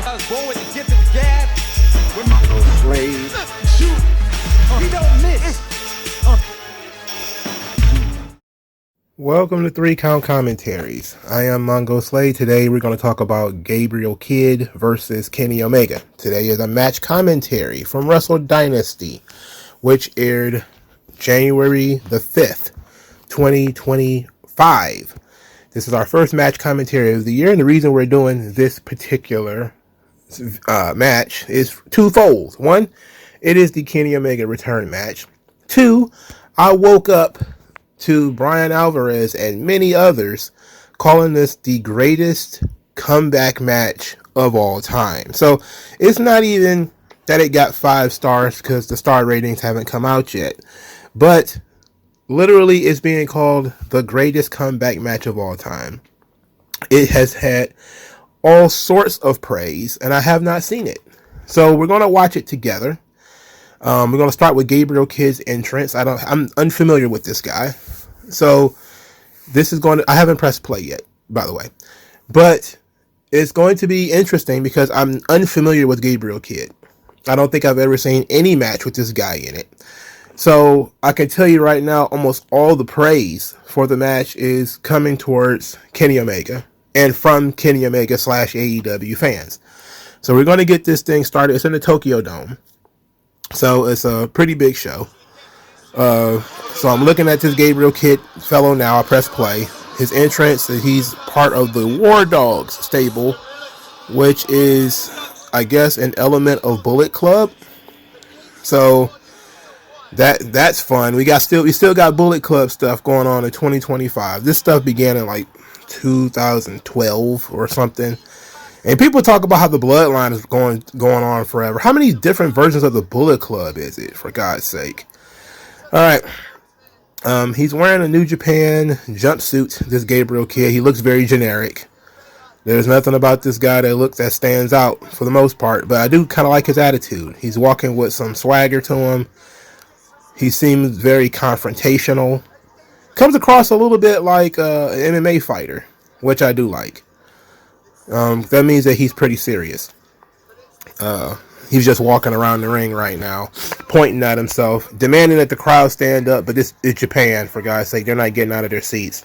Born with the gift of the gab. With MagMongoSlade. Shoot. He don't miss. Welcome to 3 Count Commentaries. I am MagMongoSlade. Today we're going to talk about Gabriel Kidd versus Kenny Omega. Today is a match commentary from Wrestle Dynasty, which aired January the 5th, 2025. This is our first match commentary of the year, and the reason we're doing this particular match is twofold. One, it is the Kenny Omega return match. Two, I woke up to Brian Alvarez and many others calling this the greatest comeback match of all time. So it's not even that it got 5 stars because the star ratings haven't come out yet, but literally it's being called the greatest comeback match of all time. It has had all sorts of praise, and I have not seen it. So we're going to watch it together. We're going to start with Gabriel Kidd's entrance. I'm unfamiliar with this guy. So this is I haven't pressed play yet, by the way. But it's going to be interesting because I'm unfamiliar with Gabriel Kidd. I don't think I've ever seen any match with this guy in it. So I can tell you right now, almost all the praise for the match is coming towards Kenny Omega and from Kenny Omega / AEW fans. So we're going to get this thing started. It's in the Tokyo Dome. So it's a pretty big show. So I'm looking at this Gabriel Kidd fellow now. I press play. His entrance, he's part of the War Dogs stable, which is, I guess, an element of Bullet Club. So that's fun. We still got Bullet Club stuff going on in 2025. This stuff began in like 2012 or something. And people talk about how the Bloodline is going on forever. How many different versions of the Bullet Club is it, for God's sake? All right. He's wearing a New Japan jumpsuit, this Gabriel Kidd. He looks very generic. There's nothing about this guy that stands out for the most part, but I do kind of like his attitude. He's walking with some swagger to him. He seems very confrontational. Comes across a little bit like an MMA fighter, which I do like. That means that he's pretty serious. He's just walking around the ring right now, pointing at himself, demanding that the crowd stand up, but this is Japan, for God's sake. They're not getting out of their seats.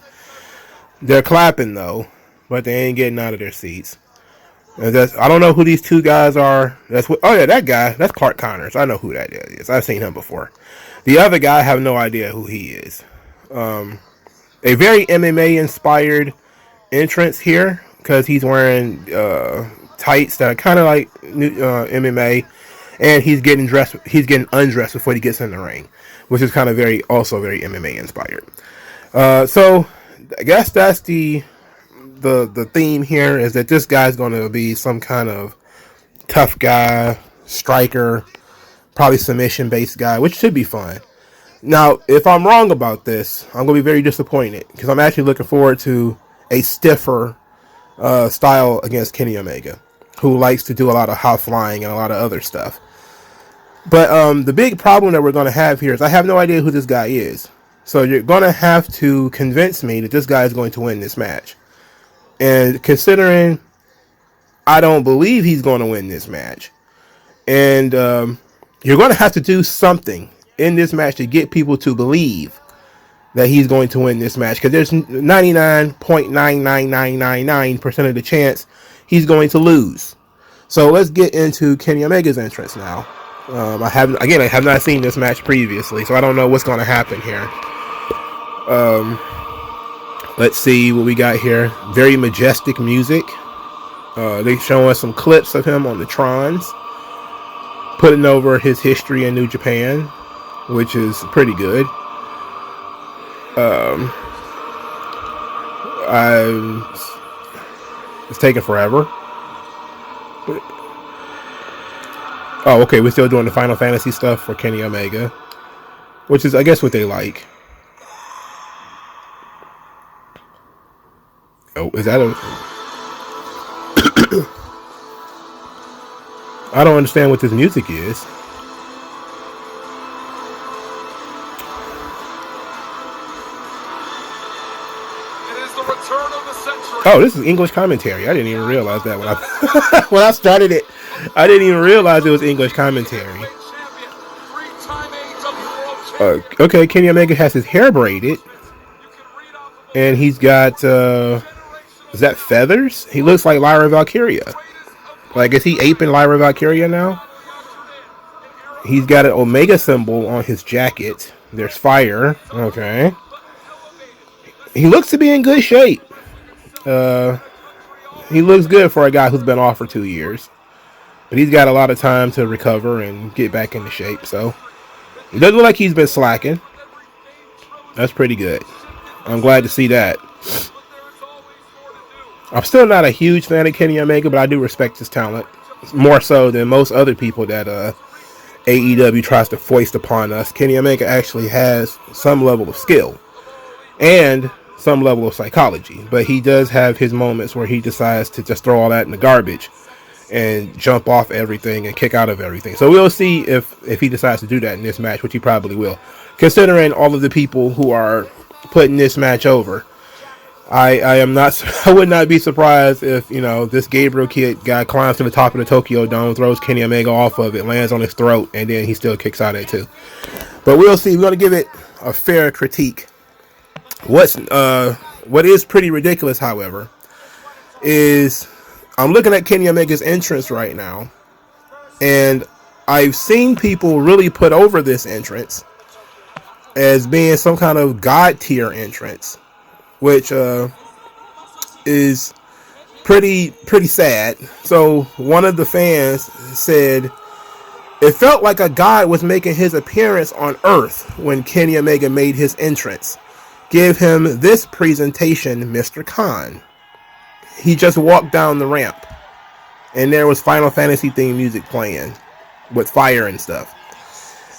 They're clapping, though, but they ain't getting out of their seats. And I don't know who these two guys are. That guy. That's Clark Connors. I know who that is. I've seen him before. The other guy, I have no idea who he is. A very MMA-inspired entrance here, because he's wearing tights that are kind of like MMA, and he's getting undressed before he gets in the ring, which is kind of also very MMA inspired. So I guess that's the theme here, is that this guy's going to be some kind of tough guy, striker, probably submission based guy, which should be fun. Now, if I'm wrong about this, I'm going to be very disappointed, because I'm actually looking forward to a stiffer style against Kenny Omega, who likes to do a lot of high flying and a lot of other stuff. But the big problem that we're going to have here is I have no idea who this guy is. So you're going to have to convince me that this guy is going to win this match. And considering I don't believe he's going to win this match, and you're going to have to do something in this match to get people to believe that he's going to win this match, because there's 99.99999% of the chance he's going to lose. So let's get into Kenny Omega's entrance now. I have not seen this match previously, so I don't know what's going to happen here. Let's see what we got here. Very majestic music. They're showing some clips of him on the Trons, putting over his history in New Japan, which is pretty good. It's taking forever. Oh, okay, we're still doing the Final Fantasy stuff for Kenny Omega, which is, I guess, what they like. Oh, is that a... I don't understand what this music is. It is the return of the century. Oh, this is English commentary. I didn't even realize that when I when I started it. I didn't even realize it was English commentary. Okay, Kenny Omega has his hair braided, and he's got is that feathers? He looks like Lyra Valkyria. Like, is he aping Lyra Valkyria now? He's got an Omega symbol on his jacket. There's fire. Okay. He looks to be in good shape. He looks good for a guy who's been off for 2 years. But he's got a lot of time to recover and get back into shape. So, it doesn't look like he's been slacking. That's pretty good. I'm glad to see that. I'm still not a huge fan of Kenny Omega, but I do respect his talent. More so than most other people that AEW tries to foist upon us. Kenny Omega actually has some level of skill and some level of psychology, but he does have his moments where he decides to just throw all that in the garbage and jump off everything and kick out of everything. So we'll see if he decides to do that in this match, which he probably will. Considering all of the people who are putting this match over, I would not be surprised if, this Gabriel Kidd guy climbs to the top of the Tokyo Dome, throws Kenny Omega off of it, lands on his throat, and then he still kicks out at it too. But we'll see. We're going to give it a fair critique. What is pretty ridiculous, however, is I'm looking at Kenny Omega's entrance right now, and I've seen people really put over this entrance as being some kind of god tier entrance, which is pretty sad. So one of the fans said it felt like a god was making his appearance on Earth when Kenny Omega made his entrance. Give him this presentation, Mr. Khan. He just walked down the ramp, and there was Final Fantasy theme music playing with fire and stuff.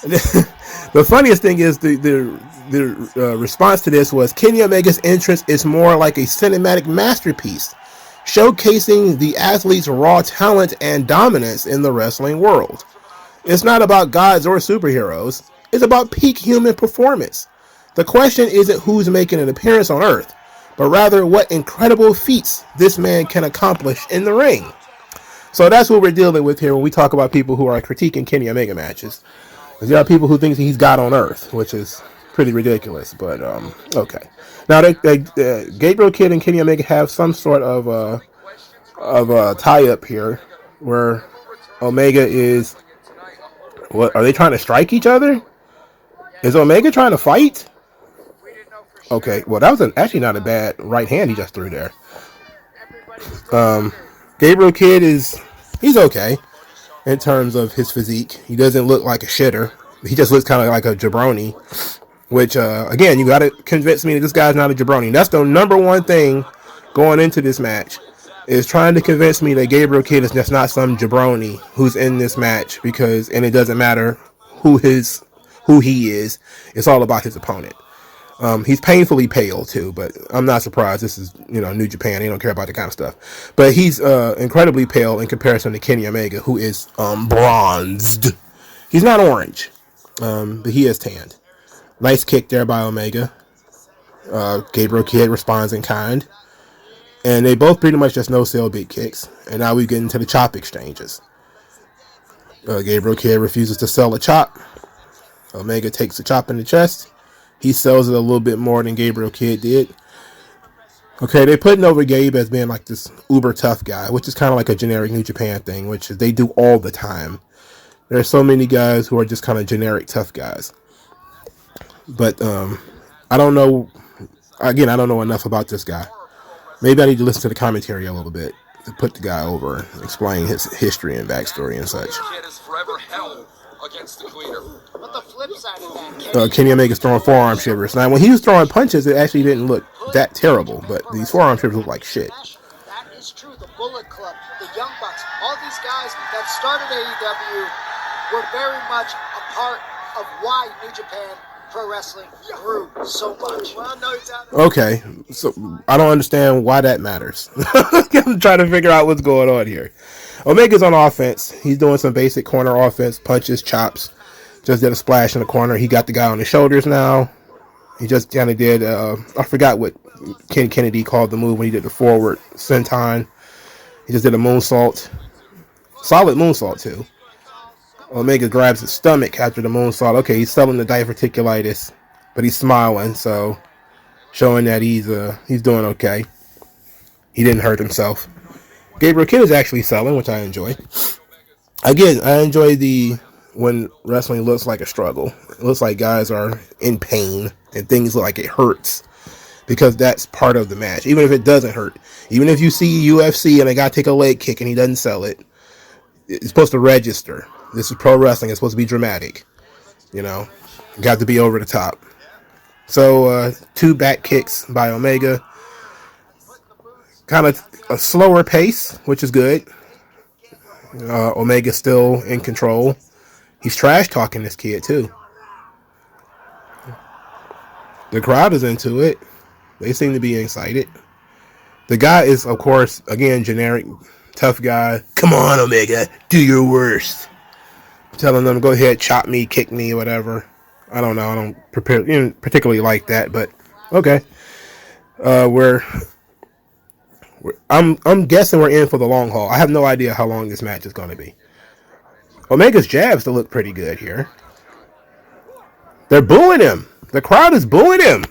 The funniest thing is the response to this was Kenny Omega's entrance is more like a cinematic masterpiece, showcasing the athlete's raw talent and dominance in the wrestling world. It's not about gods or superheroes. It's about peak human performance. The question isn't who's making an appearance on Earth, but rather what incredible feats this man can accomplish in the ring. So that's what we're dealing with here when we talk about people who are critiquing Kenny Omega matches. There are people who think he's God on Earth, which is pretty ridiculous, but okay. Now, Gabriel Kidd and Kenny Omega have some sort of tie-up here, where Omega is... What, are they trying to strike each other? Is Omega trying to fight? Okay, well, that was actually not a bad right hand he just threw there. Gabriel Kidd he's okay in terms of his physique. He doesn't look like a shitter. He just looks kind of like a jabroni, which, again, you got to convince me that this guy's not a jabroni. That's the number one thing going into this match, is trying to convince me that Gabriel Kidd is just not some jabroni who's in this match, and it doesn't matter who he is. It's all about his opponent. He's painfully pale too, but I'm not surprised. This is, New Japan. They don't care about that kind of stuff. But he's incredibly pale in comparison to Kenny Omega, who is bronzed. He's not orange, but he is tanned. Nice kick there by Omega. Gabriel Kidd responds in kind. And they both pretty much just no-sell big kicks. And now we get into the chop exchanges. Gabriel Kidd refuses to sell a chop. Omega takes the chop in the chest. He sells it a little bit more than Gabriel Kidd did. Okay, they're putting over Gabe as being like this uber tough guy, which is kind of like a generic New Japan thing, which they do all the time. There are so many guys who are just kind of generic tough guys. But I don't know. Again, I don't know enough about this guy. Maybe I need to listen to the commentary a little bit to put the guy over, explain his history and backstory and such. But the flip side of that, Kenny Omega's throwing forearm shivers. Now, when he was throwing punches, it actually didn't look that terrible, but these forearm shivers look like shit. That is true. The Bullet Club, the Young Bucks, all these guys that started AEW were very much a part of why New Japan Pro Wrestling grew so much. Well, no doubt. Okay, so I don't understand why that matters. I'm trying to figure out what's going on here. Omega's on offense. He's doing some basic corner offense, punches, chops. Just did a splash in the corner. He got the guy on his shoulders now. He just kind of did, I forgot what Ken Kennedy called the move when he did the forward senton. He just did a moonsault. Solid moonsault, too. Omega grabs his stomach after the moonsault. Okay, he's selling the diverticulitis, but he's smiling, so showing that he's doing okay. He didn't hurt himself. Gabriel Kidd is actually selling, which I enjoy. Again, I enjoy when wrestling looks like a struggle. It looks like guys are in pain and things look like it hurts, because that's part of the match. Even if it doesn't hurt, even if you see UFC and a guy take a leg kick and he doesn't sell it, it's supposed to register. This is pro wrestling. It's supposed to be dramatic. You know, got to be over the top. So 2 back kicks by Omega. Kind of a slower pace, which is good. Omega's still in control. He's trash talking this kid too. The crowd is into it. They seem to be excited. The guy is, of course, again, generic, tough guy. Come on, Omega, do your worst. Telling them, go ahead, chop me, kick me, whatever. I don't know. I don't particularly like that, but okay. I'm guessing we're in for the long haul. I have no idea how long this match is going to be. Omega's jabs to look pretty good here. They're booing him. The crowd is booing him.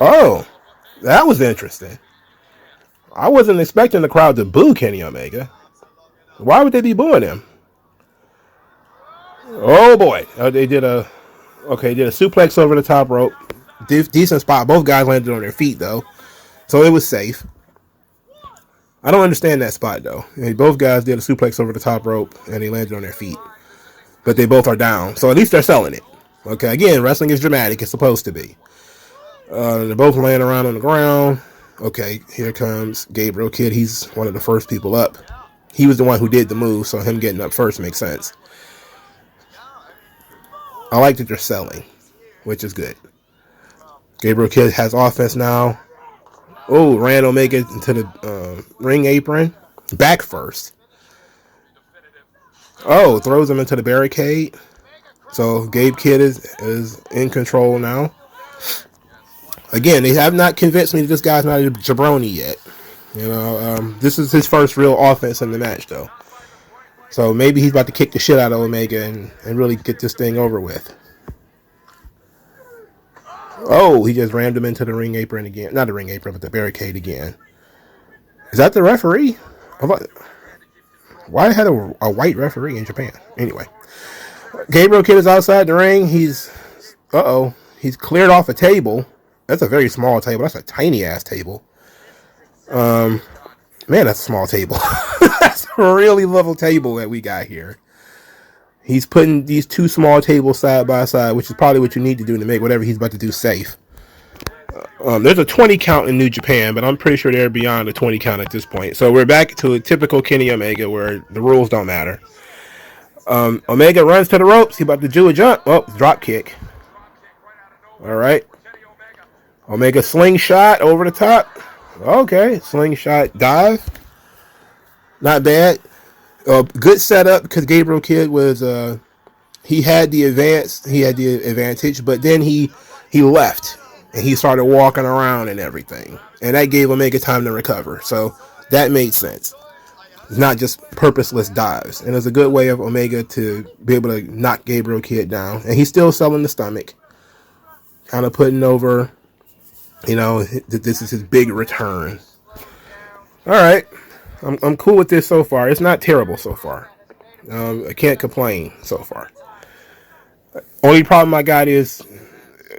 Oh, that was interesting. I wasn't expecting the crowd to boo Kenny Omega. Why would they be booing him? Oh boy. They did a suplex over the top rope. Decent spot. Both guys landed on their feet though, so it was safe. I don't understand that spot though. Both guys did a suplex over the top rope and they landed on their feet, but they both are down, so at least they're selling it. Okay, again, wrestling is dramatic. It's supposed to be. They're both laying around on the ground. Okay, here comes Gabriel Kidd. He's one of the first people up. He was the one who did the move, so him getting up first makes sense. I like that they're selling, which is good. Gabriel Kidd has offense now. Oh, ran Omega into the ring apron. Back first. Oh, throws him into the barricade. So Gabe Kidd is in control now. Again, they have not convinced me that this guy's not a jabroni yet. You know, this is his first real offense in the match, though. So maybe he's about to kick the shit out of Omega and really get this thing over with. Oh, he just rammed him into the ring apron again. Not the ring apron, but the barricade again. Is that the referee? Why had a white referee in Japan? Anyway. Gabriel Kidd is outside the ring. He's cleared off a table. That's a very small table. That's a tiny ass table. Man, that's a small table. That's a really little table that we got here. He's putting these 2 small tables side by side, which is probably what you need to do to make whatever he's about to do safe. There's a 20 count in New Japan, but I'm pretty sure they're beyond the 20 count at this point. So we're back to a typical Kenny Omega where the rules don't matter. Omega runs to the ropes. He's about to do a jump. Oh, drop kick. All right. Omega slingshot over the top. Okay, slingshot dive. Not bad. Good setup because Gabriel Kidd was he had the advantage, but then he left and he started walking around and everything, and that gave Omega time to recover. So that made sense. It's not just purposeless dives, and it's a good way of Omega to be able to knock Gabriel Kidd down, and he's still selling the stomach, kind of putting over, that this is his big return. All right. I'm cool with this so far. It's not terrible so far. I can't complain so far. Only problem I got is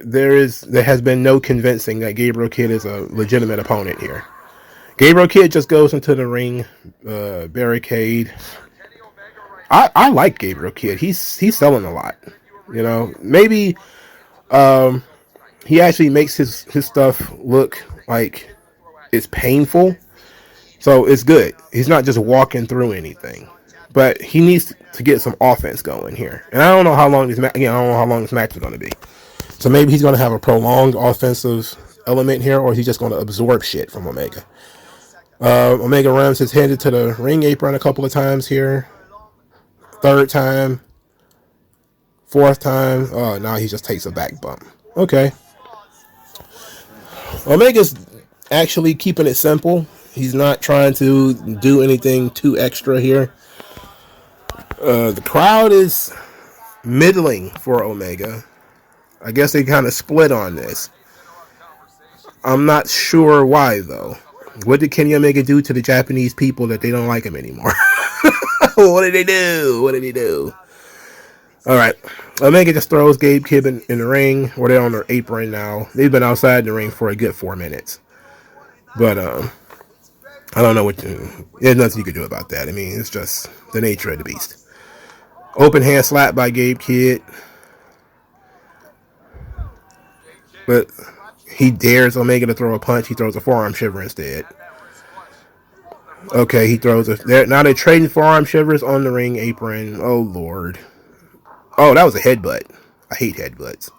there has been no convincing that Gabriel Kidd is a legitimate opponent here. Gabriel Kidd just goes into the ring barricade. I like Gabriel Kidd. He's selling a lot. Maybe he actually makes his stuff look like it's painful. So it's good. He's not just walking through anything, but he needs to get some offense going here. And I don't know how long this match is going to be. So maybe he's going to have a prolonged offensive element here, or he's just going to absorb shit from Omega. Omega rams his head into the ring apron a couple of times here. Third time, Fourth time. Oh, now he just takes a back bump. Okay. Omega's actually keeping it simple. He's not trying to do anything too extra here. The crowd is middling for Omega. I guess they kind of split on this. I'm not sure why, though. What did Kenny Omega do to the Japanese people that they don't like him anymore? What did they do? What did he do? All right. Omega just throws Gabe Kidd in the ring, or they're on their apron now. They've been outside the ring for a good 4 minutes. But I don't know there's nothing you can do about that. I mean, it's just the nature of the beast. Open hand slap by Gabe Kidd. But he dares Omega to throw a punch. He throws a forearm shiver instead. Okay, he throws now they're trading forearm shivers on the ring apron. Oh, Lord. Oh, that was a headbutt. I hate headbutts.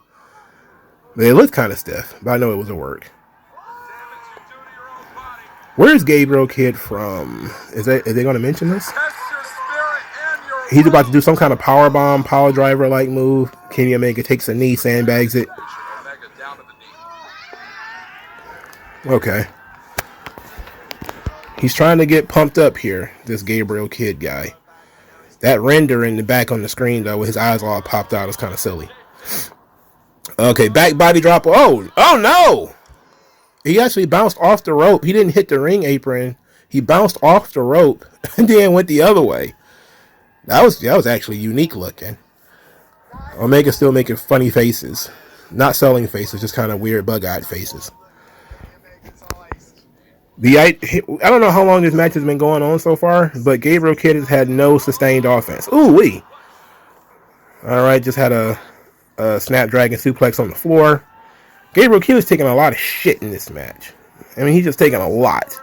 They look kind of stiff, but I know it was a work. Where's Gabriel Kidd from? Are they going to mention this? He's about to do some kind of powerbomb, power driver like move. Kenny Omega takes a knee, sandbags it. Okay. He's trying to get pumped up here, this Gabriel Kidd guy. That render in the back on the screen, though, with his eyes all popped out, is kind of silly. Okay, back body drop. Oh no! He actually bounced off the rope. He didn't hit the ring apron. He bounced off the rope and then went the other way. That was actually unique looking. Omega still making funny faces. Not selling faces, just kind of weird bug-eyed faces. I don't know how long this match has been going on so far, but Gabriel Kidd has had no sustained offense. Ooh-wee. All right, just had a Snapdragon suplex on the floor. Gabriel Kidd is taking a lot of shit in this match. I mean, he's just taking a lot.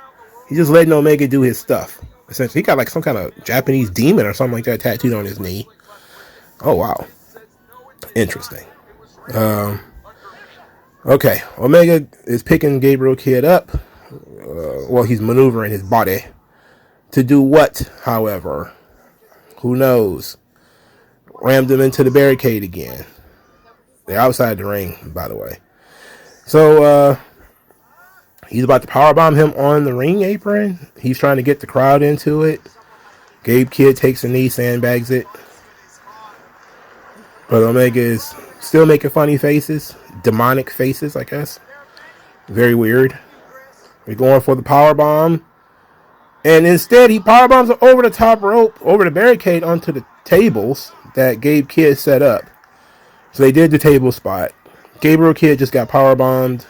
He's just letting Omega do his stuff. Essentially, he got like some kind of Japanese demon or something like that tattooed on his knee. Oh, wow. Interesting. Okay, Omega is picking Gabriel Kidd up. He's maneuvering his body. To do what, however? Who knows? Rammed him into the barricade again. They're outside the ring, by the way. So, he's about to powerbomb him on the ring apron. He's trying to get the crowd into it. Gabe Kidd takes a knee, sandbags it. But Omega is still making funny faces. Demonic faces, I guess. Very weird. We're going for the powerbomb. And instead, he powerbombs over the top rope, over the barricade, onto the tables that Gabe Kidd set up. So they did the table spot. Gabriel Kidd just got powerbombed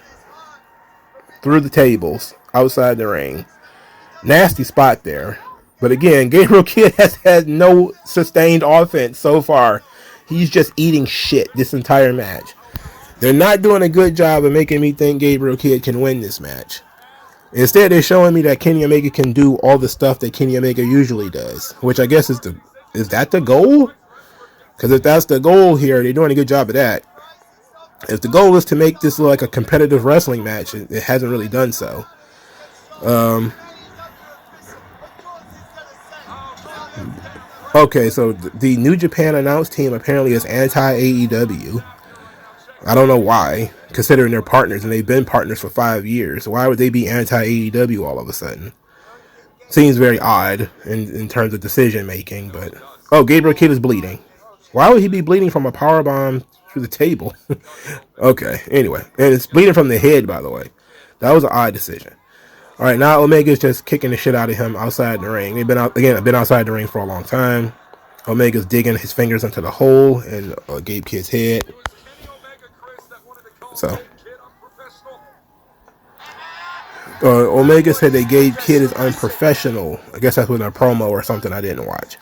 through the tables outside the ring. Nasty spot there. But again, Gabriel Kidd has had no sustained offense so far. He's just eating shit this entire match. They're not doing a good job of making me think Gabriel Kidd can win this match. Instead, they're showing me that Kenny Omega can do all the stuff that Kenny Omega usually does, which I guess is that the goal? Because if that's the goal here, they're doing a good job of that. If the goal is to make this look like a competitive wrestling match, it hasn't really done so. Okay, so the New Japan announced team apparently is anti-AEW. I don't know why, considering they're partners, and they've been partners for 5 years. Why would they be anti-AEW all of a sudden? Seems very odd in terms of decision-making, but... Oh, Gabriel Kidd is bleeding. Why would he be bleeding from a powerbomb through the table? Okay, anyway. And it's bleeding from the head, by the way. That was an odd decision. All right, now Omega's just kicking the shit out of him outside the ring. They've been outside the ring for a long time. Omega's digging his fingers into the hole in Gabe Kidd's head. So, Omega said that Gabe Kidd is unprofessional. I guess that's with a promo or something I didn't watch.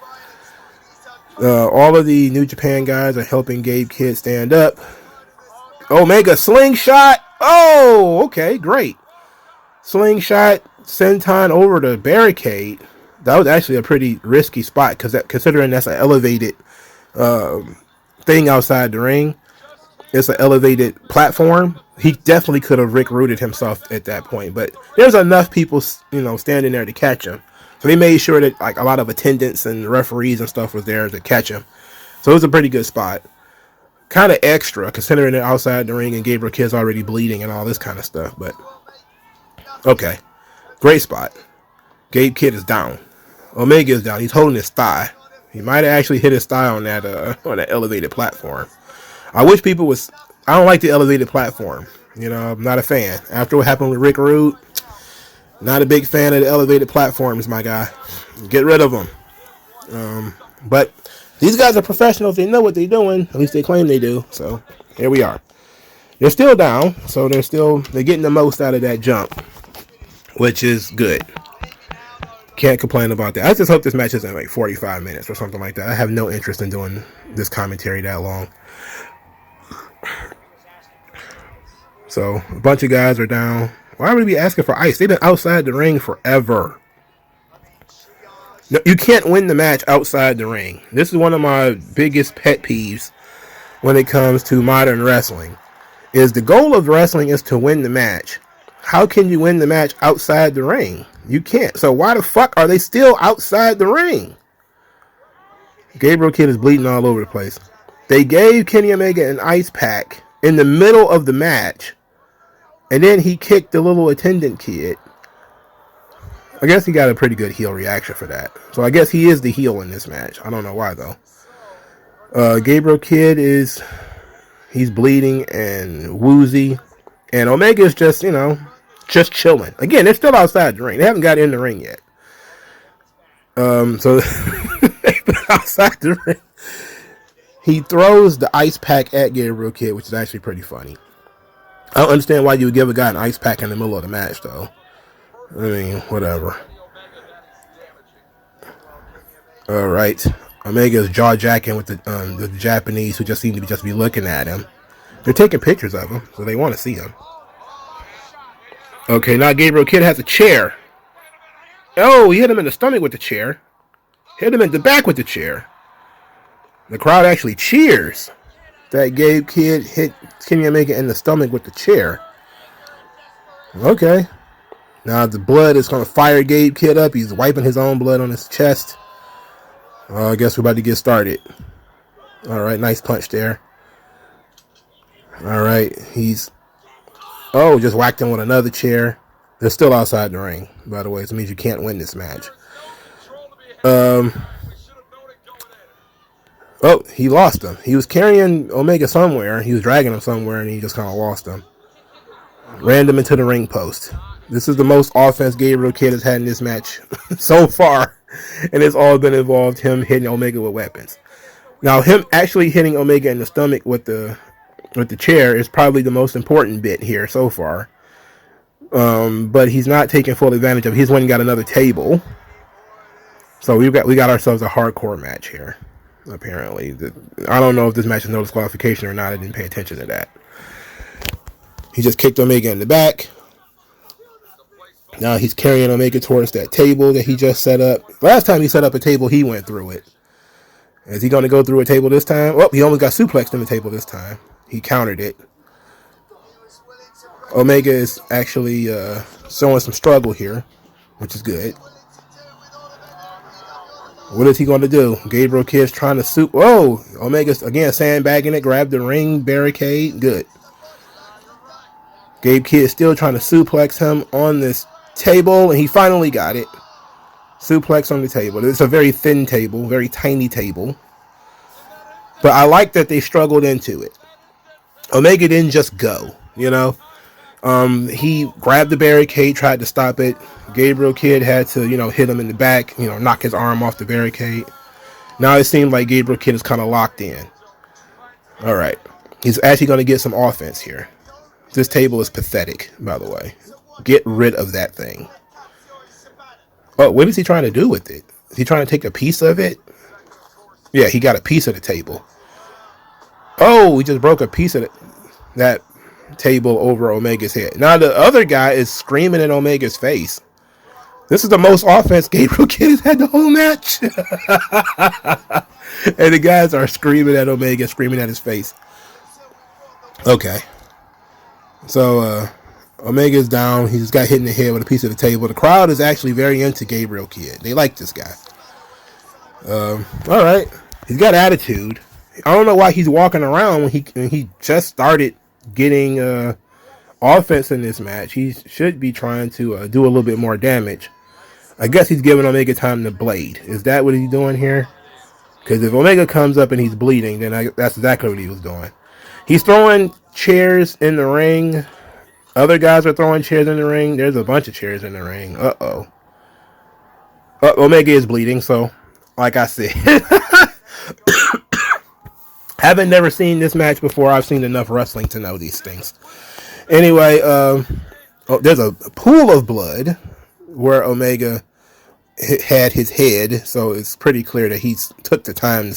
All of the New Japan guys are helping Gabe Kidd stand up. Omega slingshot. Oh, okay, great. Slingshot, senton over the barricade. That was actually a pretty risky spot considering that's an elevated thing outside the ring. It's an elevated platform. He definitely could have Rick Rooted himself at that point, but there's enough people, standing there to catch him. So they made sure that like a lot of attendants and referees and stuff was there to catch him. So it was a pretty good spot. kind of extra considering they're outside the ring and Gabriel Kidd's already bleeding and all this kind of stuff. But okay, great spot. Gabe Kidd is down. Omega is down. He's holding his thigh. He might have actually hit his thigh on that elevated platform. I wish people was. I don't like the elevated platform. You know, I'm not a fan. After what happened with Rick Rude, not a big fan of the elevated platforms, my guy. Get rid of them. But these guys are professionals. They know what they're doing. At least they claim they do. So here we are. They're still down. So they're getting the most out of that jump, which is good. Can't complain about that. I just hope this match isn't like 45 minutes or something like that. I have no interest in doing this commentary that long. So a bunch of guys are down. Why would we be asking for ice? They've been outside the ring forever. No, you can't win the match outside the ring. This is one of my biggest pet peeves when it comes to modern wrestling. Is the goal of wrestling is to win the match. How can you win the match outside the ring? You can't. So why the fuck are they still outside the ring? Gabriel Kidd is bleeding all over the place. They gave Kenny Omega an ice pack in the middle of the match. And then he kicked the little attendant kid. I guess he got a pretty good heel reaction for that. So I guess he is the heel in this match. I don't know why though. Gabriel Kidd he's bleeding and woozy. And Omega is just, just chilling. Again, they're still outside the ring. They haven't got in the ring yet. So they've been outside the ring. He throws the ice pack at Gabriel Kidd, which is actually pretty funny. I don't understand why you would give a guy an ice pack in the middle of the match, though. I mean, whatever. All right. Omega's jaw-jacking with the Japanese who just seem to just be looking at him. They're taking pictures of him, so they want to see him. Okay, now Gabriel Kidd has a chair. Oh, he hit him in the stomach with the chair. Hit him in the back with the chair. The crowd actually cheers that Gabe Kidd hit Kenny Omega in the stomach with the chair. Okay. Now the blood is going to fire Gabe Kidd up. He's wiping his own blood on his chest. I guess we're about to get started. All right, nice punch there. All right, just whacked him with another chair. They're still outside the ring, by the way. So it means you can't win this match. Oh, he lost him. He was carrying Omega somewhere. He was dragging him somewhere, and he just kind of lost him. Ran him into the ring post. This is the most offense Gabriel Kidd has had in this match so far. And it's all been involved him hitting Omega with weapons. Now, him actually hitting Omega in the stomach with the chair is probably the most important bit here so far. But he's not taking full advantage of it. He's went and got another table. So we got ourselves a hardcore match here. Apparently, I don't know if this match is no disqualification or not. I didn't pay attention to that. He just kicked Omega in the back. Now he's carrying Omega towards that table that he just set up. Last time he set up a table, he went through it. Is he going to go through a table this time? Well, he almost got suplexed in the table this time. He countered it. Omega is actually showing some struggle here, which is good. What is he going to do? Gabriel Kidd's trying to Whoa! Omega's again sandbagging it. Grabbed the ring barricade. Good. Gabe Kidd still trying to suplex him on this table, and he finally got it. Suplex on the table. It's a very thin table, very tiny table. But I like that they struggled into it. Omega didn't just go, He grabbed the barricade, tried to stop it. Gabriel Kidd had to, hit him in the back, knock his arm off the barricade. Now it seems like Gabriel Kidd is kind of locked in. All right. He's actually going to get some offense here. This table is pathetic, by the way. Get rid of that thing. Oh, what is he trying to do with it? Is he trying to take a piece of it? Yeah, he got a piece of the table. Oh, he just broke a piece of that table over Omega's head. Now the other guy is screaming in Omega's face. This is the most offense Gabriel Kidd has had the whole match. And the guys are screaming at Omega, screaming at his face. Okay. So, Omega's down. He just got hit in the head with a piece of the table. The crowd is actually very into Gabriel Kidd. They like this guy. All right. He's got attitude. I don't know why he's walking around when he just started getting offense in this match. He should be trying to do a little bit more damage. I guess he's giving Omega time to blade. Is that what he's doing here? Because if Omega comes up and he's bleeding, then that's exactly what he was doing. He's throwing chairs in the ring. Other guys are throwing chairs in the ring. There's a bunch of chairs in the ring. Uh-oh. Omega is bleeding, so like I said. Haven't never seen this match before. I've seen enough wrestling to know these things. Anyway, there's a pool of blood where Omega had his head, so it's pretty clear that he took the time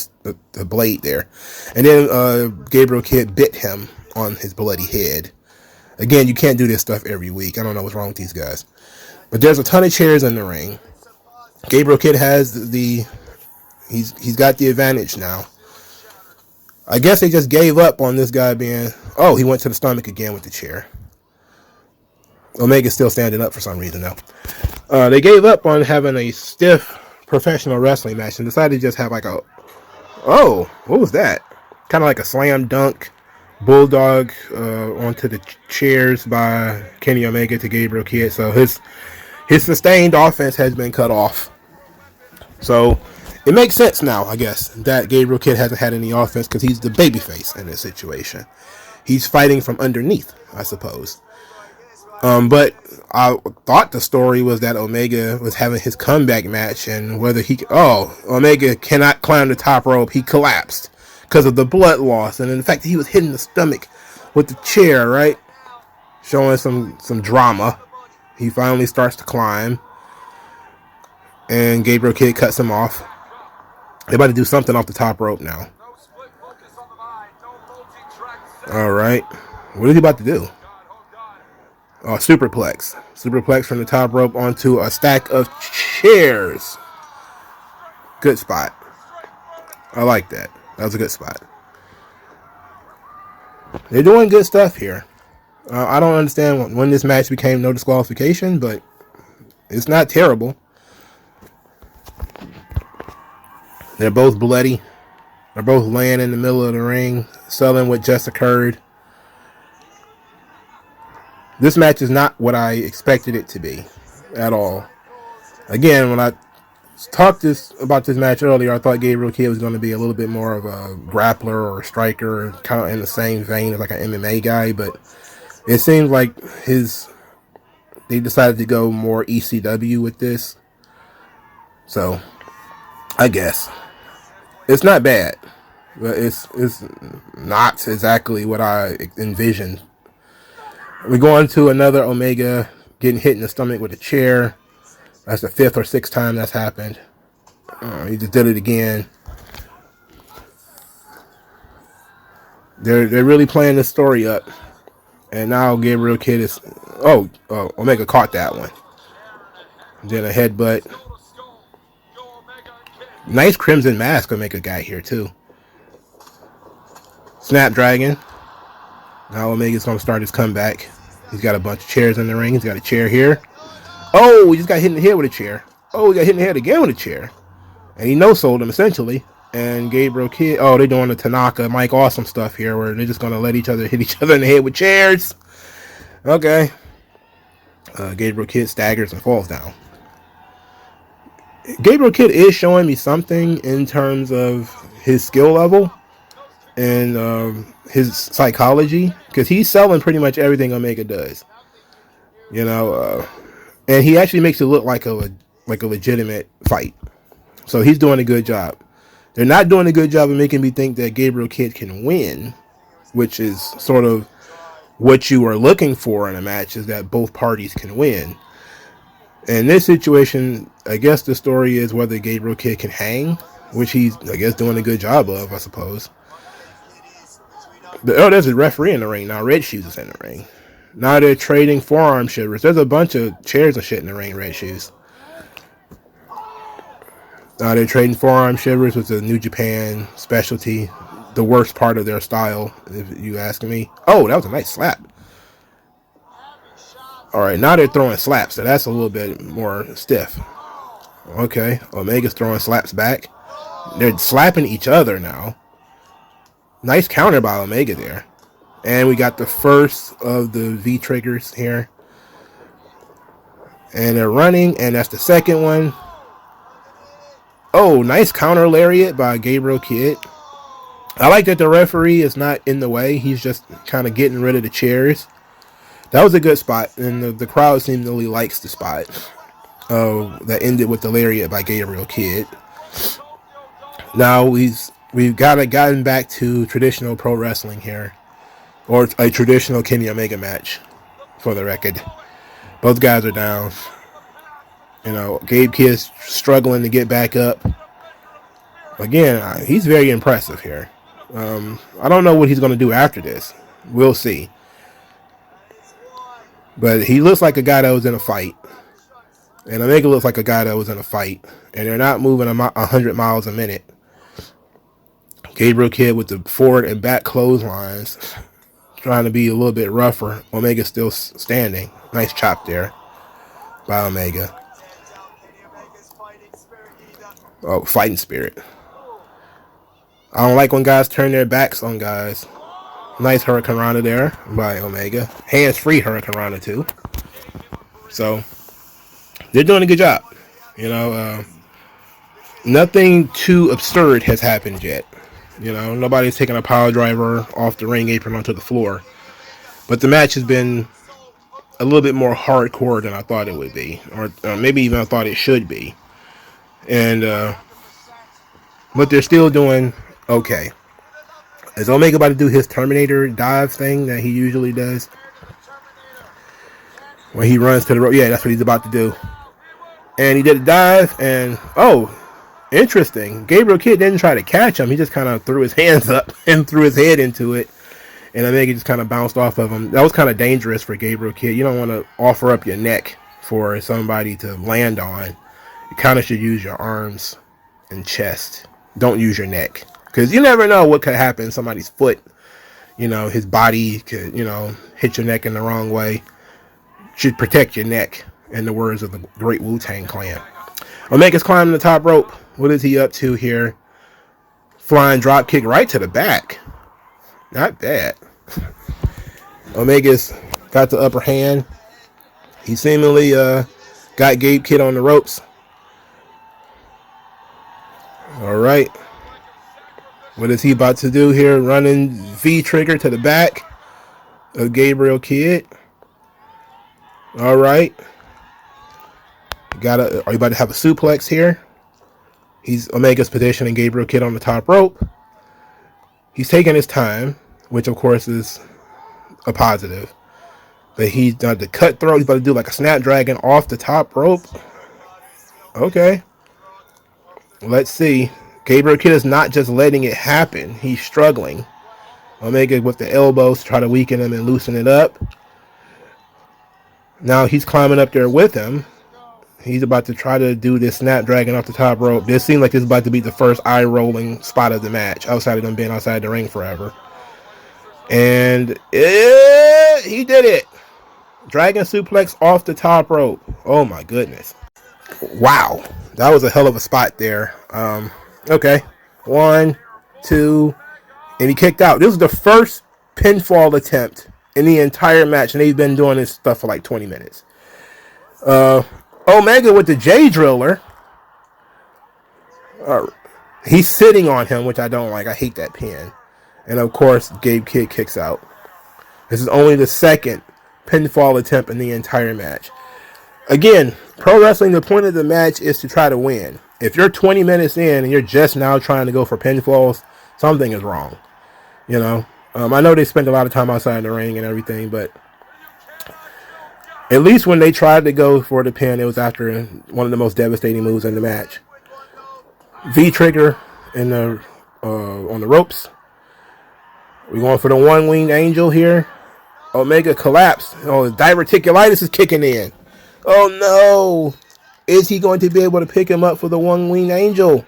to blade there. And then Gabriel Kidd bit him on his bloody head. Again, you can't do this stuff every week. I don't know what's wrong with these guys. But there's a ton of chairs in the ring. Gabriel Kidd has he's got the advantage now. I guess they just gave up on this guy being... Oh, he went to the stomach again with the chair. Omega's still standing up for some reason, though. They gave up on having a stiff professional wrestling match and decided to just have like a... Oh, what was that? Kind of like a slam dunk bulldog onto the chairs by Kenny Omega to Gabriel Kidd. So his sustained offense has been cut off. So... It makes sense now, I guess, that Gabriel Kidd hasn't had any offense because he's the babyface in this situation. He's fighting from underneath, I suppose. But I thought the story was that Omega was having his comeback match and whether Omega cannot climb the top rope. He collapsed because of the blood loss and in the fact that he was hitting the stomach with the chair, right? Showing some drama. He finally starts to climb and Gabriel Kidd cuts him off. They're about to do something off the top rope now. All right. What is he about to do? Oh, superplex. Superplex from the top rope onto a stack of chairs. Good spot. I like that. That was a good spot. They're doing good stuff here. I don't understand when this match became no disqualification, but it's not terrible. They're both bloody. They're both laying in the middle of the ring, selling what just occurred. This match is not what I expected it to be at all. Again, when I talked about this match earlier, I thought Gabriel Kidd was going to be a little bit more of a grappler or a striker, kind of in the same vein as like an MMA guy, but it seems like they decided to go more ECW with this. So, I guess. It's not bad, but it's not exactly what I envisioned. We're going to another Omega getting hit in the stomach with a chair. That's the 5th or 6th time that's happened. He just did it again. They're really playing this story up. And now Gabriel Kidd is... Omega caught that one. Then a headbutt. Nice Crimson Mask Omega got here too. Snapdragon. Now Omega's going to start his comeback. He's got a bunch of chairs in the ring. He's got a chair here. Oh, he just got hit in the head with a chair. Oh, he got hit in the head again with a chair. And he no-sold him essentially. And Gabriel Kidd... Oh, they're doing the Tanaka, Mike Awesome stuff here where they're just going to let each other hit each other in the head with chairs. Okay. Gabriel Kidd staggers and falls down. Gabriel Kidd is showing me something in terms of his skill level and his psychology, because he's selling pretty much everything Omega does, and he actually makes it look like a legitimate fight. So he's doing a good job. They're not doing a good job of making me think that Gabriel Kidd can win, which is sort of what you are looking for in a match, is that both parties can win. In this situation, I guess the story is whether Gabriel Kidd can hang, which he's, I guess, doing a good job of, I suppose. There's a referee in the ring now. Red Shoes is in the ring. Now they're trading forearm shivers. There's a bunch of chairs and shit in the ring, Red Shoes. Now they're trading forearm shivers with the New Japan specialty. The worst part of their style, if you ask me. Oh, that was a nice slap. Alright, now they're throwing slaps, so that's a little bit more stiff. Okay, Omega's throwing slaps back. They're slapping each other now. Nice counter by Omega there. And we got the first of the V triggers here. And they're running, and that's the second one. Oh, nice counter lariat by Gabriel Kidd. I like that the referee is not in the way. He's just kind of getting rid of the chairs. That was a good spot, and the crowd seemingly likes the spot. That ended with the lariat by Gabriel Kidd. Now we've gotten back to traditional pro wrestling here, or a traditional Kenny Omega match, for the record. Both guys are down. You know, Gabe Kidd's struggling to get back up. Again, he's very impressive here. I don't know what he's going to do after this. We'll see. But he looks like a guy that was in a fight. And Omega looks like a guy that was in a fight. And they're not moving 100 miles a minute. Gabriel Kidd with the forward and back clotheslines. Trying to be a little bit rougher. Omega still standing. Nice chop there by Omega. Oh, fighting spirit. I don't like when guys turn their backs on guys. Nice Hurricane Rana there by Omega. Hands-free Hurricane Rana too. So, they're doing a good job. You know, nothing too absurd has happened yet. You know, nobody's taking a power driver off the ring apron onto the floor. But the match has been a little bit more hardcore than I thought it would be. Or maybe even I thought it should be. And, but they're still doing okay. Is Omega about to do his Terminator dive thing that he usually does? When he runs to the rope. Yeah, that's what he's about to do. And he did a dive, and oh, interesting. Gabriel Kidd didn't try to catch him. He just kind of threw his hands up and threw his head into it. And Omega just kind of bounced off of him. That was kind of dangerous for Gabriel Kidd. You don't want to offer up your neck for somebody to land on. You kind of should use your arms and chest. Don't use your neck. Because you never know what could happen. Somebody's foot, you know, his body could, you know, hit your neck in the wrong way. Should protect your neck, in the words of the great Wu-Tang Clan. Omega's climbing the top rope. What is he up to here? Flying drop kick right to the back. Not bad. Omega's got the upper hand. He seemingly got Gabe Kidd on the ropes. All right. What is he about to do here? Running V trigger to the back of Gabriel Kidd. All right. Are you about to have a suplex here? Omega's positioning Gabriel Kidd on the top rope. He's taking his time, which of course is a positive. But he's done the cutthroat. He's about to do like a snapdragon off the top rope. Okay. Let's see. Gabriel Kidd is not just letting it happen. He's struggling. Omega with the elbows to try to weaken him and loosen it up. Now he's climbing up there with him. He's about to try to do this snapdragon off the top rope. This seems like this is about to be the first eye-rolling spot of the match, outside of them being outside the ring forever. And he did it. Dragon suplex off the top rope. Oh my goodness. Wow. That was a hell of a spot there. Okay. 1, 2, and he kicked out. This was the first pinfall attempt in the entire match, and they've been doing this stuff for like 20 minutes. Omega with the J Driller. He's sitting on him, which I don't like. I hate that pin. And of course, Gabe Kidd kicks out. This is only the second pinfall attempt in the entire match. Again, pro wrestling, the point of the match is to try to win. If you're 20 minutes in and you're just now trying to go for pinfalls, something is wrong. You know, I know they spent a lot of time outside the ring and everything, but at least when they tried to go for the pin, it was after one of the most devastating moves in the match. V trigger in the on the ropes. We're going for the one-winged angel here. Omega collapsed. Oh, diverticulitis is kicking in. Oh no! Is he going to be able to pick him up for the one-winged angel?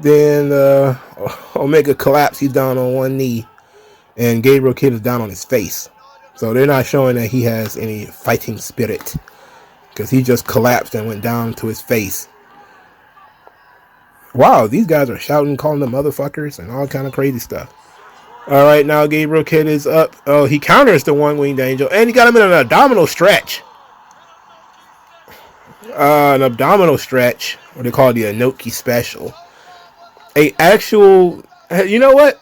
Then Omega collapsed. He's down on one knee, and Gabriel Kidd is down on his face. So they're not showing that he has any fighting spirit, because he just collapsed and went down to his face. Wow, these guys are shouting, calling them motherfuckers, and all kind of crazy stuff. All right, now Gabriel Kidd is up. Oh, he counters the one-winged angel, and he got him in an abdominal stretch. An abdominal stretch, what they call the Inoki special. A actual, you know what?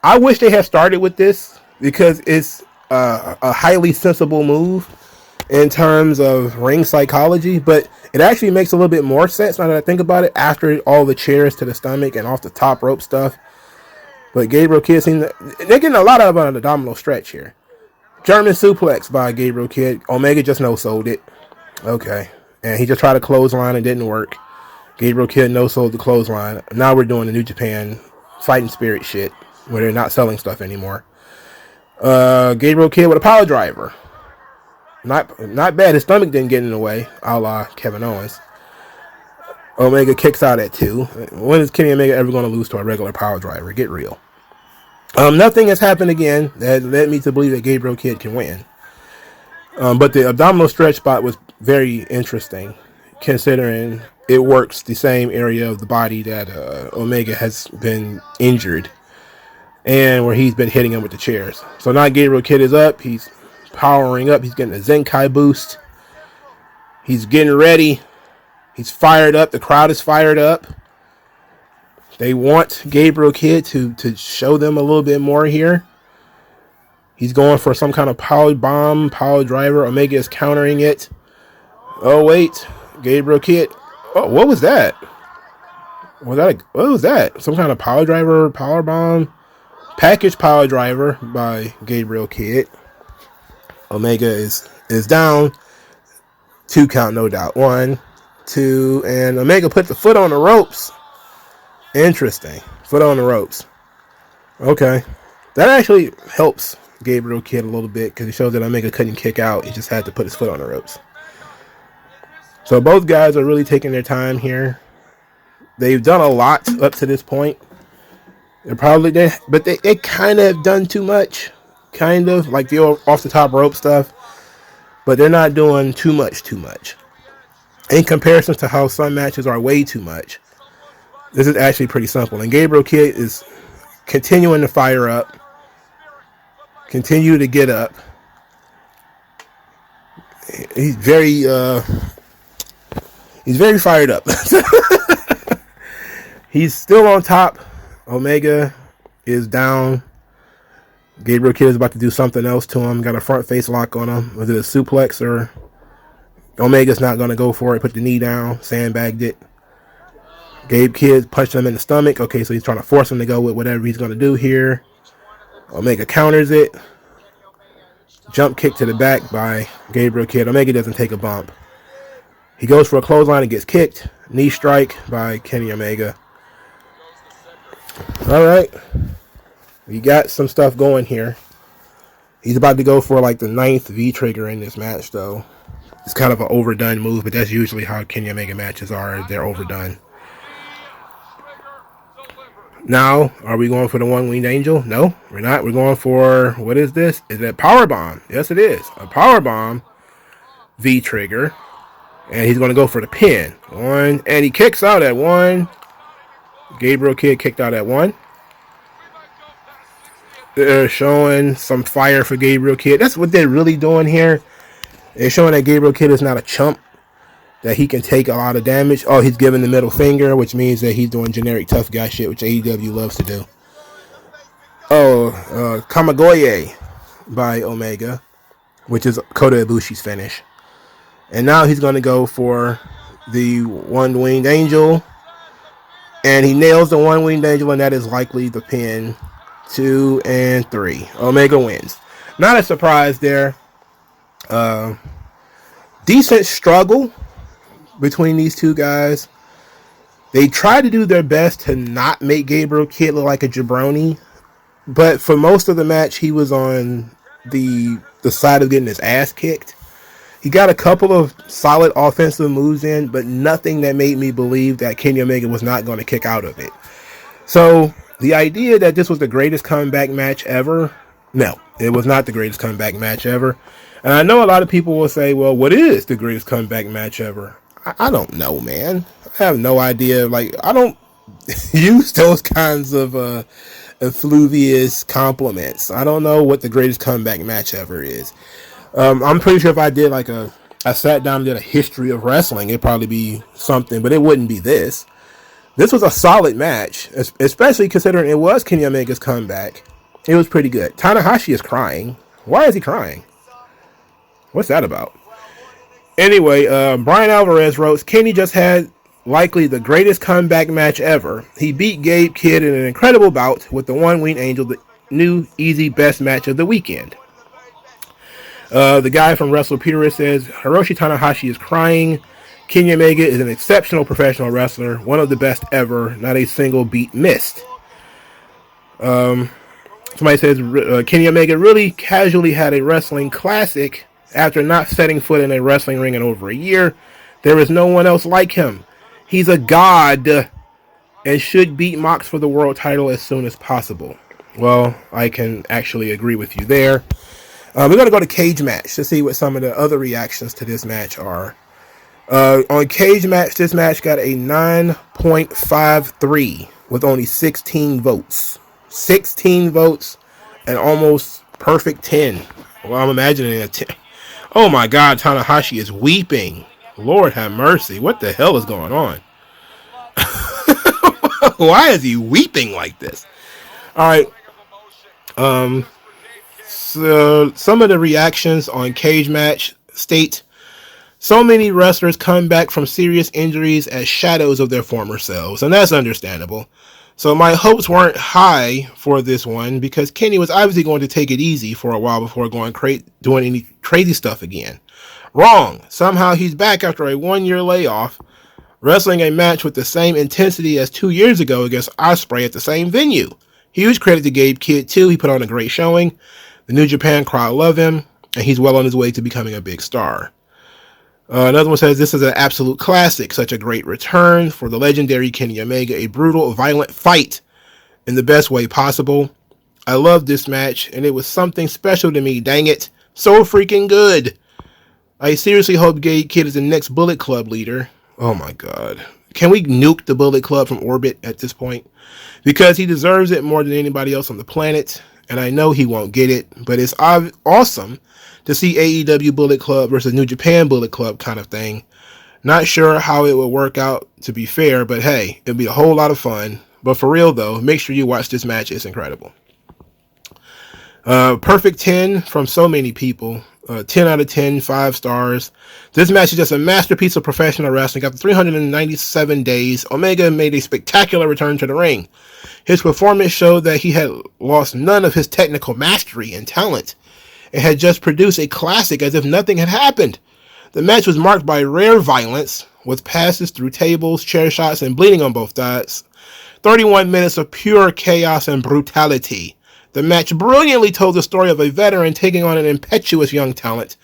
I wish they had started with this because it's a highly sensible move in terms of ring psychology, but it actually makes a little bit more sense now that I think about it after all the chairs to the stomach and off the top rope stuff. But Gabriel Kidd, they're getting a lot of an abdominal stretch here. German suplex by Gabriel Kidd. Omega just no-sold it. Okay. And he just tried a clothesline and didn't work. Gabriel Kidd no-sold the clothesline. Now we're doing the New Japan fighting spirit shit where they're not selling stuff anymore. Gabriel Kidd with a power driver. Not bad. His stomach didn't get in the way, a la Kevin Owens. Omega kicks out at 2. When is Kenny Omega ever going to lose to a regular power driver? Get real. Nothing has happened again that led me to believe that Gabriel Kidd can win. But the abdominal stretch spot was very interesting, considering it works the same area of the body that Omega has been injured and where he's been hitting him with the chairs. So now Gabriel Kidd is up. He's powering up. He's getting a Zenkai boost. He's getting ready. He's fired up. The crowd is fired up. They want Gabriel Kidd to show them a little bit more here. He's going for some kind of power bomb, power driver. Omega is countering it. Oh, wait. Gabriel Kidd. Oh, what was that? What was that? Some kind of power driver, power bomb? Package power driver by Gabriel Kidd. Omega is down. 2 count, no doubt. 1, 2, and Omega put the foot on the ropes. Interesting. Foot on the ropes. Okay. That actually helps Gabriel Kidd a little bit because it shows that Omega couldn't kick out. He just had to put his foot on the ropes. So both guys are really taking their time here. They've done a lot up to this point. They're probably there, but they kind of have done too much. Kind of like the off the top rope stuff. But they're not doing too much. In comparison to how some matches are way too much. This is actually pretty simple. And Gabriel Kidd is continuing to fire up. Continue to get up. He's very fired up. He's still on top. Omega is down. Gabriel Kidd is about to do something else to him. Got a front face lock on him. Was it a suplex or Omega's not going to go for it? Put the knee down. Sandbagged it. Gabe Kidd punched him in the stomach. Okay, so he's trying to force him to go with whatever he's going to do here. Omega counters it. Jump kick to the back by Gabriel Kidd. Omega doesn't take a bump. He goes for a clothesline and gets kicked. Knee strike by Kenny Omega. All right. We got some stuff going here. He's about to go for like the 9th V-trigger in this match, though. It's kind of an overdone move, but that's usually how Kenny Omega matches are. They're overdone. Now, are we going for the one-winged angel? No, we're not. We're going for, what is this? Is that power bomb? Yes, it is. A power bomb V-trigger. And he's going to go for the pin. 1, and he kicks out at 1. Gabriel Kidd kicked out at 1. They're showing some fire for Gabriel Kidd. That's what they're really doing here. They're showing that Gabriel Kidd is not a chump. That he can take a lot of damage. Oh, he's giving the middle finger, which means that he's doing generic tough guy shit, which AEW loves to do. Oh, Kamagoye by Omega, which is Kota Ibushi's finish. And now he's going to go for the one-winged angel. And he nails the one-winged angel, and that is likely the pin. 2 and 3. Omega wins. Not a surprise there. Decent struggle between these two guys. They try to do their best to not make Gabriel Kidd look like a jabroni, but for most of the match he was on the side of getting his ass kicked. He got a couple of solid offensive moves in, but nothing that made me believe that Kenny Omega was not going to kick out of it. So the idea that this was the greatest comeback match ever, no, it was not the greatest comeback match ever. And I know a lot of people will say, well, what is the greatest comeback match ever? I don't know, man. I have no idea. Like, I don't use those kinds of effluvious compliments. I don't know what the greatest comeback match ever is. I'm pretty sure if I did like I sat down and did a history of wrestling, it'd probably be something, but it wouldn't be this. This was a solid match, especially considering it was Kenny Omega's comeback. It was pretty good. Tanahashi is crying. Why is he crying? What's that about? Anyway, Brian Alvarez wrote, Kenny just had likely the greatest comeback match ever. He beat Gabe Kidd in an incredible bout with the One Winged Angel, the new easy best match of the weekend. The guy from Wrestle Purist says, Hiroshi Tanahashi is crying. Kenny Omega is an exceptional professional wrestler, one of the best ever, not a single beat missed. Somebody says, Kenny Omega really casually had a wrestling classic after not setting foot in a wrestling ring in over a year. There is no one else like him. He's a god and should beat Mox for the world title as soon as possible. Well, I can actually agree with you there. We're going to go to Cage Match to see what some of the other reactions to this match are. On Cage Match, this match got a 9.53 with only 16 votes. 16 votes and almost perfect 10. Well, I'm imagining a 10. Oh my God, Tanahashi is weeping. Lord have mercy. What the hell is going on? Why is he weeping like this? All right. So some of the reactions on Cage Match state, so many wrestlers come back from serious injuries as shadows of their former selves, and that's understandable. So my hopes weren't high for this one because Kenny was obviously going to take it easy for a while before doing any crazy stuff again. Wrong. Somehow he's back after a 1-year layoff, wrestling a match with the same intensity as 2 years ago against Ospreay at the same venue. Huge credit to Gabe Kidd too. He put on a great showing. The New Japan crowd love him, and he's well on his way to becoming a big star. Another one says, this is an absolute classic. Such a great return for the legendary Kenny Omega. A brutal, violent fight in the best way possible. I loved this match, and it was something special to me. Dang it. So freaking good. I seriously hope Gabe Kidd is the next Bullet Club leader. Oh my God. Can we nuke the Bullet Club from orbit at this point? Because he deserves it more than anybody else on the planet. And I know he won't get it, but it's awesome to see AEW Bullet Club versus New Japan Bullet Club kind of thing. Not sure how it will work out, to be fair, but hey, it'll be a whole lot of fun. But for real though, make sure you watch this match. It's incredible. Perfect 10 from so many people. 10 out of 10, 5 stars. This match is just a masterpiece of professional wrestling. After 397 days, Omega made a spectacular return to the ring. His performance showed that he had lost none of his technical mastery and talent, and had just produced a classic as if nothing had happened. The match was marked by rare violence, with passes through tables, chair shots, and bleeding on both sides. 31 minutes of pure chaos and brutality. The match brilliantly told the story of a veteran taking on an impetuous young talent.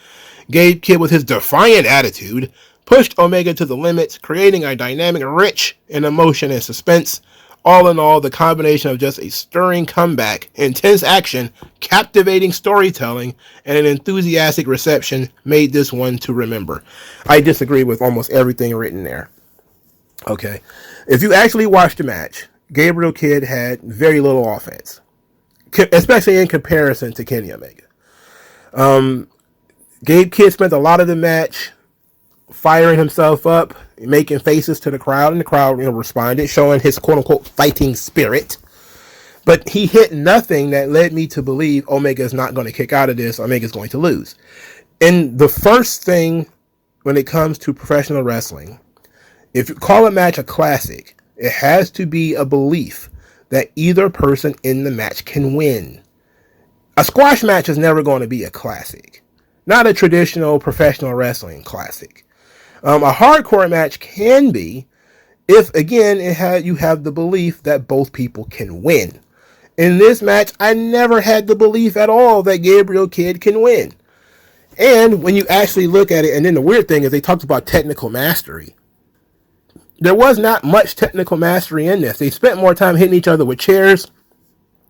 Gabe Kidd, with his defiant attitude, pushed Omega to the limit, creating a dynamic rich in emotion and suspense. All in all, the combination of just a stirring comeback, intense action, captivating storytelling, and an enthusiastic reception made this one to remember. I disagree with almost everything written there. Okay. If you actually watch the match, Gabriel Kidd had very little offense, especially in comparison to Kenny Omega. Gabe Kidd spent a lot of the match firing himself up, making faces to the crowd, and the crowd responded, showing his quote-unquote fighting spirit. But he hit nothing that led me to believe Omega is not going to kick out of this. Omega is going to lose. And the first thing when it comes to professional wrestling, if you call a match a classic, it has to be a belief that either person in the match can win. A squash match is never going to be a classic. Not a traditional professional wrestling classic. A hardcore match can be if, again, you have the belief that both people can win. In this match, I never had the belief at all that Gabriel Kidd can win. And when you actually look at it, and then the weird thing is they talked about technical mastery. There was not much technical mastery in this. They spent more time hitting each other with chairs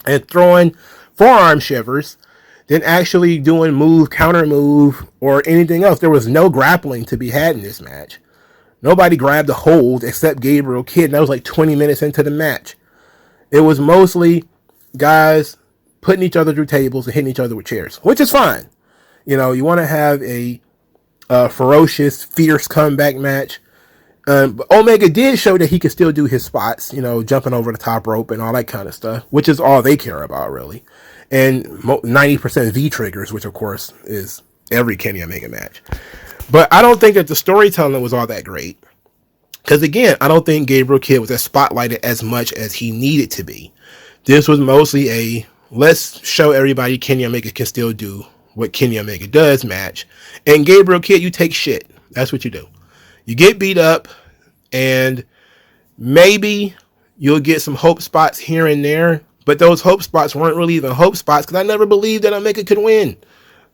and throwing forearm shivers than actually doing counter move, or anything else. There was no grappling to be had in this match. Nobody grabbed a hold except Gabriel Kidd, and that was like 20 minutes into the match. It was mostly guys putting each other through tables and hitting each other with chairs, which is fine. You know, you want to have a ferocious, fierce comeback match. But Omega did show that he could still do his spots, you know, jumping over the top rope and all that kind of stuff, which is all they care about, really. And 90% V-triggers, which, of course, is every Kenny Omega match. But I don't think that the storytelling was all that great. Because, again, I don't think Gabriel Kidd was as spotlighted as much as he needed to be. This was mostly a, let's show everybody Kenny Omega can still do what Kenny Omega does match. And Gabriel Kidd, you take shit. That's what you do. You get beat up, and maybe you'll get some hope spots here and there. But those hope spots weren't really even hope spots, because I never believed that Omega could win.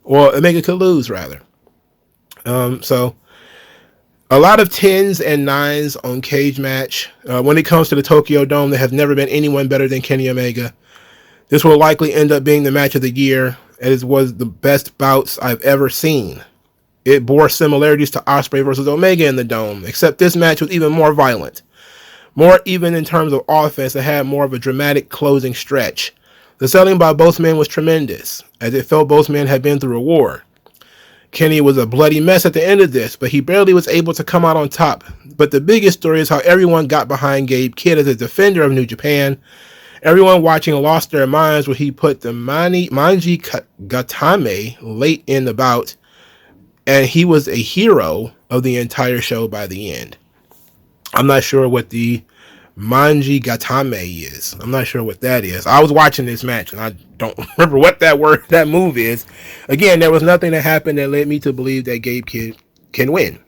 Or Omega could lose, rather. So a lot of 10s and 9s on Cage Match. When it comes to the Tokyo Dome, there has never been anyone better than Kenny Omega. This will likely end up being the match of the year, as it was the best bouts I've ever seen. It bore similarities to Ospreay versus Omega in the Dome, except this match was even more violent. More even in terms of offense, it had more of a dramatic closing stretch. The selling by both men was tremendous, as it felt both men had been through a war. Kenny was a bloody mess at the end of this, but he barely was able to come out on top. But the biggest story is how everyone got behind Gabe Kidd as a defender of New Japan. Everyone watching lost their minds when he put the Manji Gatame late in the bout, and he was a hero of the entire show by the end. I'm not sure what the Manji Gatame is. I'm not sure what that is. I was watching this match, and I don't remember what that move is. Again, there was nothing that happened that led me to believe that Gabe Kidd can win.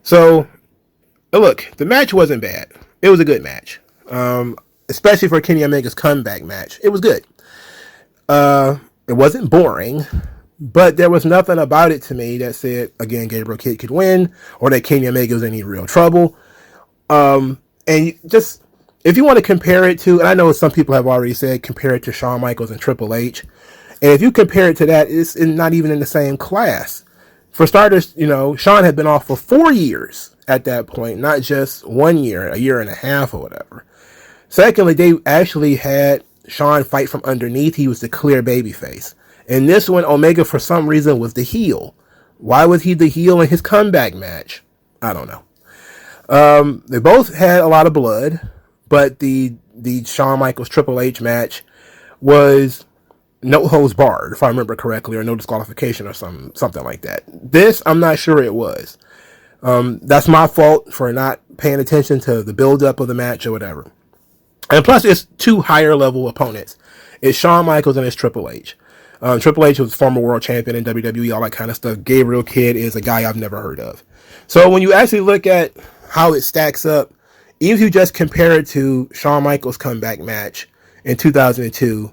So, look, the match wasn't bad. It was a good match. Especially for Kenny Omega's comeback match. It was good. It wasn't boring, but there was nothing about it to me that said, again, Gabriel Kidd could win, or that Kenny Omega was in any real trouble. And just, if you want to compare it to, and I know some people have already said, compare it to Shawn Michaels and Triple H. And if you compare it to that, it's not even in the same class. For starters, you know, Shawn had been off for 4 years at that point, not just 1 year, a year and a half or whatever. Secondly, they actually had Shawn fight from underneath. He was the clear babyface. And this one, Omega, for some reason, was the heel. Why was he the heel in his comeback match? I don't know. They both had a lot of blood, but the Shawn Michaels Triple H match was no holds barred, if I remember correctly, or no disqualification or something like that. This, I'm not sure it was. That's my fault for not paying attention to the build-up of the match or whatever. And plus, it's two higher level opponents. It's Shawn Michaels and it's Triple H. Triple H was former world champion in WWE, all that kind of stuff. Gabriel Kidd is a guy I've never heard of. So when you actually look at how it stacks up, even if you just compare it to Shawn Michaels' comeback match in 2002,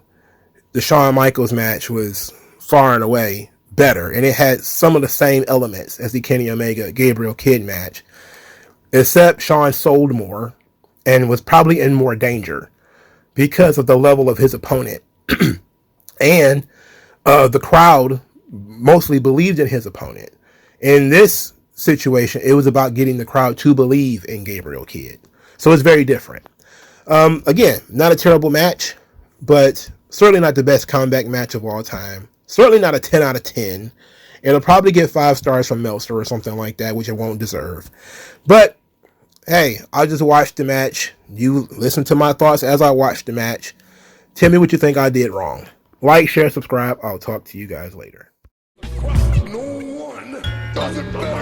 the Shawn Michaels match was far and away better, and it had some of the same elements as the Kenny Omega Gabriel Kidd match, except Shawn sold more and was probably in more danger because of the level of his opponent. And the crowd mostly believed in his opponent. In this situation, it was about getting the crowd to believe in Gabriel Kidd. So it's very different. Again, not a terrible match, but certainly not the best comeback match of all time. Certainly not a 10 out of 10. It'll probably get 5 stars from Meltzer or something like that, which it won't deserve. But hey, I just watched the match. You listen to my thoughts as I watched the match. Tell me what you think I did wrong. Like, share, subscribe. I'll talk to you guys later. No one does it better.